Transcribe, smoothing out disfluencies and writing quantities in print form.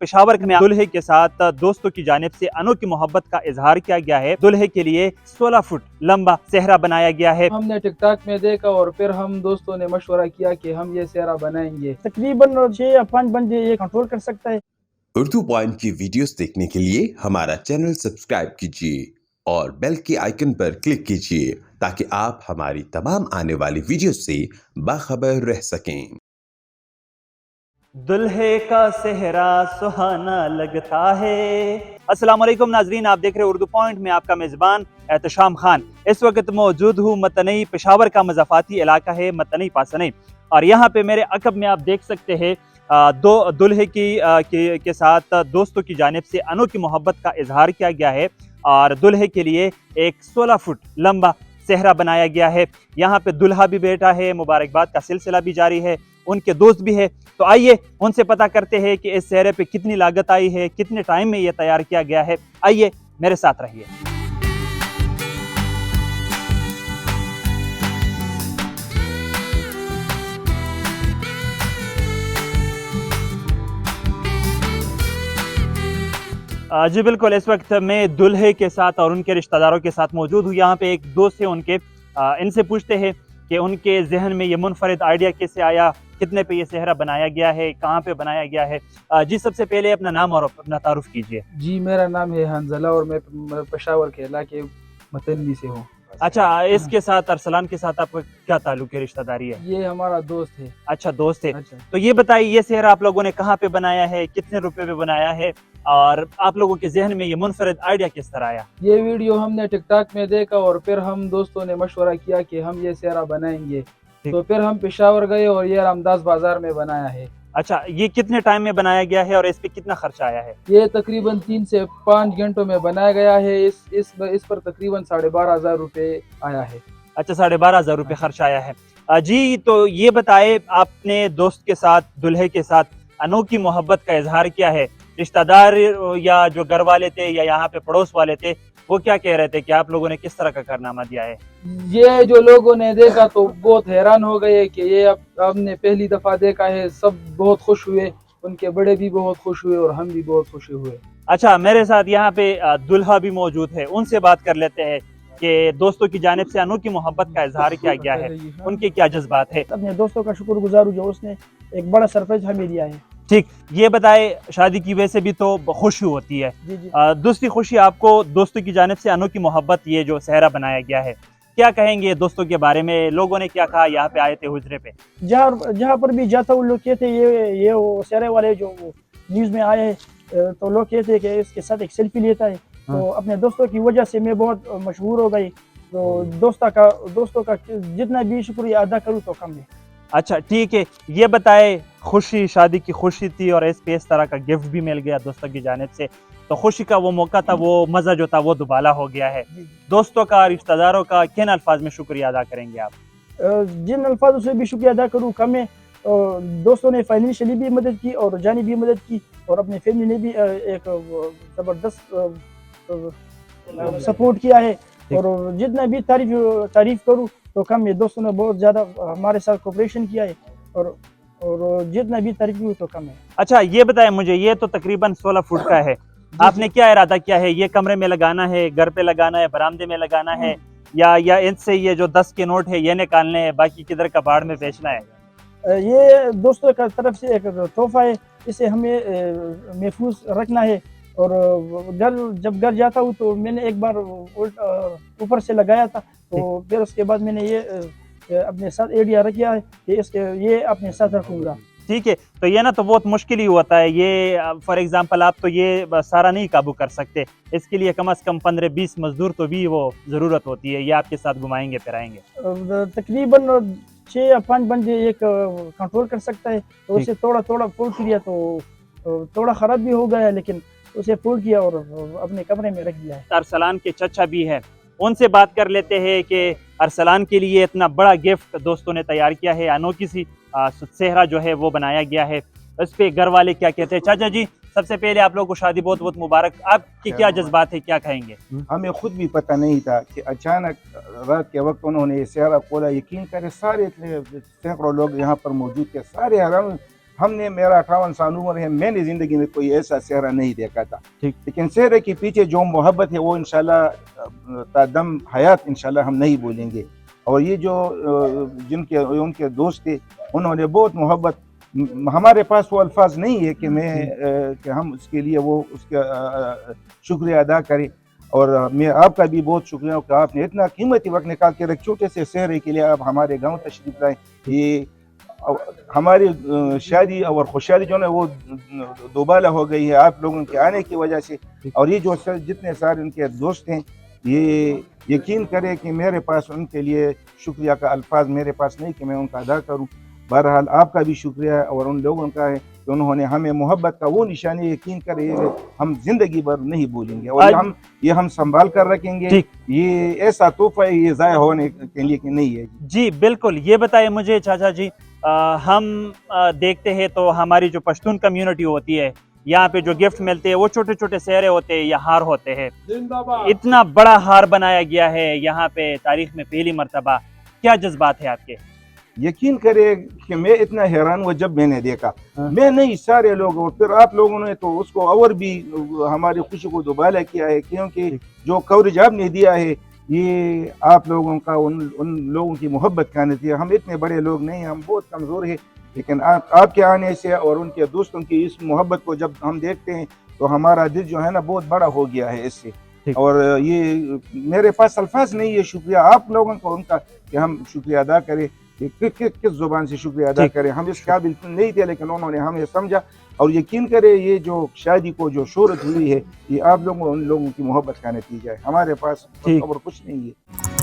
पेशावर में दुल्हे के साथ दोस्तों की जानिब से अनोखी मोहब्बत का इजहार किया गया है। दुल्हे के लिए 16 फुट लंबा सेहरा बनाया गया है। हमने टिकटॉक में देखा और फिर हम दोस्तों ने मशवरा किया कि हम ये सेहरा बनाएंगे। तकरीबन 6 या 5 बंदे ये कंट्रोल कर सकता है। उर्दू पॉइंट की वीडियोस देखने के लिए हमारा चैनल सब्सक्राइब कीजिए और बेल के आइकन पर क्लिक कीजिए ताकि आप हमारी तमाम आने वाली वीडियोस से बाखबर रह सकें। दुल्हे का सेहरा सुहाना लगता है। अस्सलाम वालेकुम नाजरीन, आप देख रहे हैं उर्दू पॉइंट में आपका मेज़बान एहतशाम खान। इस वक्त मौजूद हूँ मतनई पेशावर का मज़ाफ़ाती इलाका है मतनई पासनई, और यहाँ पे मेरे अकब में आप देख सकते हैं दो दुल्हे के साथ दोस्तों की जानिब से अनोखी मोहब्बत का इजहार किया गया है और दुल्हे के लिए एक 16 फुट लंबा सेहरा बनाया गया है। यहाँ पे दुल्हा भी बैठा है, मुबारकबाद का सिलसिला भी जारी है, उनके दोस्त भी है। तो आइए उनसे पता करते हैं कि इस सेहरे पे कितनी लागत आई है, कितने टाइम में ये तैयार किया गया है। आइए मेरे साथ रहिए। जी बिल्कुल, इस वक्त मैं दुल्हे के साथ और उनके रिश्तेदारों के साथ मौजूद हूँ। यहाँ पे एक दोस्त है उनके, इनसे पूछते हैं कि उनके जहन में ये मुनफरिद आइडिया कैसे आया, कितने पे ये सेहरा बनाया गया है, कहाँ पे बनाया गया है। जी सबसे पहले अपना नाम और अपना तारुफ कीजिए। जी मेरा नाम है हंजला और मैं पेशावर के इलाके मतनी से हूँ। अच्छा, इसके साथ अरसलान के साथ आपका क्या ताल्लुक है, रिश्तेदारी है? ये हमारा दोस्त है। अच्छा, दोस्त है। अच्छा। तो ये बताइए, ये सेहरा आप लोगों ने कहाँ पे बनाया है, कितने रुपए पे बनाया है, और आप लोगों के जहन में ये मुनफरिद आइडिया किस तरह आया? ये वीडियो हमने टिकटॉक में देखा और फिर हम दोस्तों ने मशवरा किया कि हम ये सेहरा बनाएंगे। तो फिर हम पेशावर गए और ये रामदास बाजार में बनाया है। अच्छा, ये कितने टाइम में बनाया गया है और इस पे कितना खर्चा आया है? ये तकरीबन 3 से 5 घंटों में बनाया गया है। इस पर तकरीबन 12,500 रुपये आया है। अच्छा, 12,500 रुपये खर्च आया है। जी तो ये बताए, आपने दोस्त के साथ, दुल्हे के साथ अनोखी मोहब्बत का इजहार किया है। रिश्तेदार या जो घर वाले थे या यहाँ पे पड़ोस वाले थे, वो क्या कह रहे थे कि आप लोगों ने किस तरह का कारनामा दिया है? ये जो लोगों ने देखा तो बहुत हैरान हो गए कि ये अब हमने पहली दफा देखा है। सब बहुत खुश हुए, उनके बड़े भी बहुत खुश हुए और हम भी बहुत खुश हुए। अच्छा, मेरे साथ यहाँ पे दुल्हा भी मौजूद है, उनसे बात कर लेते हैं कि दोस्तों की जानिब से अनोखी मोहब्बत का इजहार किया गया है, उनके क्या जज्बात है। अपने दोस्तों का शुक्रगुजार हूँ जो उसने एक बड़ा सरप्राइज हमें दिया है। ठीक, ये बताए, शादी की वजह से भी तो खुशी होती है। जी जी। दूसरी खुशी आपको दोस्तों की जानिब से अनोखी मोहब्बत, ये जो सेहरा बनाया गया है, क्या कहेंगे दोस्तों के बारे में? लोगों ने क्या कहा यहाँ पे आए थे हुजरे पे? जहाँ पर भी जाता हूँ लोग कहते ये वो सेहरे वाले जो न्यूज़ में आए हैं, तो लोग कहते हैं कि इसके साथ एक सेल्फी लेता है। तो अपने दोस्तों की वजह से मैं बहुत मशहूर हो गई। तो दोस्तों का जितना भी शुक्रिया अदा करूँ तो कम है। अच्छा ठीक है, ये बताए, खुशी, शादी की खुशी थी और इस पे इस तरह का गिफ्ट भी मिल गया दोस्तों की जानिब से, तो खुशी का वो मौका था, वो मज़ा जो था वो दुबाला हो गया है। दोस्तों का, रिश्तेदारों का किन अल्फाज में शुक्रिया अदा करेंगे आप? जिन अल्फाजों से भी शुक्रिया अदा करूँ कम है। दोस्तों ने फाइनेंशियली भी मदद की और जानी भी मदद की, और अपनी फैमिली ने भी एक ज़बरदस्त सपोर्ट किया है। और जितना भी तारीफ करूँ तो कम है। दोस्तों ने बहुत ज़्यादा हमारे साथ कोऑपरेशन किया है, और जितना भी तारीफ करूँ तो कम है। अच्छा, ये बताएं मुझे, ये तो तकरीबन 16 फुट का है, आपने क्या इरादा किया है? ये कमरे में लगाना है, घर पे लगाना है, बरामदे में लगाना है, या इनसे ये जो 10 के नोट है ये निकालने हैं, बाकी किधर कबाड़ में बेचना है? ये दोस्तों का तरफ से एक तोहफा है, इसे हमें महफूज रखना है। और जब घर जाता हूँ तो मैंने एक बार ऊपर से लगाया था, तो फिर उसके बाद मैंने ये अपने साथ आइडिया रखा है कि ये अपने साथ रखूँगा। ठीक है, तो ये ना तो बहुत मुश्किल ही होता है ये। फॉर एग्जांपल आप तो ये सारा नहीं काबू कर सकते, इसके लिए कम से कम 15-20 मजदूर तो भी वो ज़रूरत होती है। ये आपके साथ घुमाएंगे फिराएंगे। तकरीबन 6 या 5 बंदे एक कंट्रोल कर सकता है। तो उसे थोड़ा फोल्ड किया तो थोड़ा ख़राब भी हो गया, लेकिन उसे फोल्ड किया और अपने कमरे में रख दिया है। अरसलान के चचा भी है, उनसे बात कर लेते हैं कि अरसलान के लिए इतना बड़ा गिफ्ट दोस्तों ने तैयार किया है, अनोखी सी सेहरा जो है वो बनाया गया है। इस पे घर वाले क्या कहते हैं? चाचा जी, सबसे पहले आप लोगों को शादी बहुत बहुत मुबारक। आपके क्या जज्बात है, क्या कहेंगे? हमें खुद भी पता नहीं था कि अचानक रात के वक्त उन्होंने ये सेहरा खोला। यकीन करें, सारे सैकड़ों लोग यहाँ पर मौजूद थे, सारे हैरान ہم نے میرا 58 سال عمر ہے, میں نے زندگی میں کوئی ایسا چہرہ نہیں دیکھا تھا. ٹھیک. لیکن چہرے کے پیچھے جو محبت ہے وہ انشاءاللہ تا دم حیات انشاءاللہ ہم نہیں بولیں گے. اور یہ جو ان کے دوست تھے انہوں نے بہت محبت, ہمارے پاس وہ الفاظ نہیں ہے کہ ہم اس کے لیے وہ اس کا شکریہ ادا کریں. اور میں آپ کا بھی بہت شکریہ کہ آپ نے اتنا قیمتی وقت نکال کے ایک چھوٹے سے چہرے کے لیے آپ ہمارے گاؤں تشریف لائے. یہ ہماری شادی اور خوشحالی جو ہے وہ دوبالا ہو گئی ہے آپ لوگوں کے آنے کی وجہ سے. اور یہ جو جتنے سارے ان کے دوست ہیں یہ یقین کرے کہ میرے پاس ان کے لیے شکریہ کا الفاظ میرے پاس نہیں کہ میں ان کا ادا کروں. بہرحال آپ کا بھی شکریہ ہے اور ان لوگوں کا ہے کہ انہوں نے ہمیں محبت کا وہ نشانی یقین کرے ہم زندگی بھر نہیں بھولیں گے. اور یہ ہم سنبھال کر رکھیں گے. یہ ایسا تحفہ ہے, یہ ضائع ہونے کے لیے کہ نہیں ہے. جی بالکل. یہ بتائیں مجھے چاچا جی, ہم دیکھتے ہیں تو ہماری جو پشتون کمیونٹی ہوتی ہے یہاں پہ جو گفٹ ملتے ہیں وہ چھوٹے چھوٹے سہرے ہوتے ہیں یا ہار ہوتے ہیں. اتنا بڑا ہار بنایا گیا ہے یہاں پہ تاریخ میں پہلی مرتبہ. کیا جذبات ہے آپ کے؟ یقین کرے کہ میں اتنا حیران ہوا جب میں نے دیکھا. میں نہیں, سارے لوگ, اور پھر آپ لوگوں نے تو اس کو اور بھی ہماری خوشی کو دوبالا کیا ہے, کیونکہ جو کوریج آپ نے دیا ہے یہ آپ لوگوں کا ان لوگوں کی محبت کا نتیجہ. ہم اتنے بڑے لوگ نہیں, ہم بہت کمزور ہیں, لیکن آپ کے آنے سے اور ان کے دوستوں کی اس محبت کو جب ہم دیکھتے ہیں تو ہمارا دل جو ہے نا بہت بڑا ہو گیا ہے اس سے. اور یہ میرے پاس الفاظ نہیں ہے شکریہ آپ لوگوں کو ان کا کہ ہم شکریہ ادا کریں. کس زبان سے شکریہ ادا کریں, ہم اس قابل نہیں تھے لیکن انہوں نے ہمیں سمجھا. اور یقین کرے یہ جو شادی کو جو شہرت ہوئی ہے یہ آپ لوگوں ان لوگوں کی محبت کا نتیجہ ہے. ہمارے پاس اور کچھ نہیں ہے.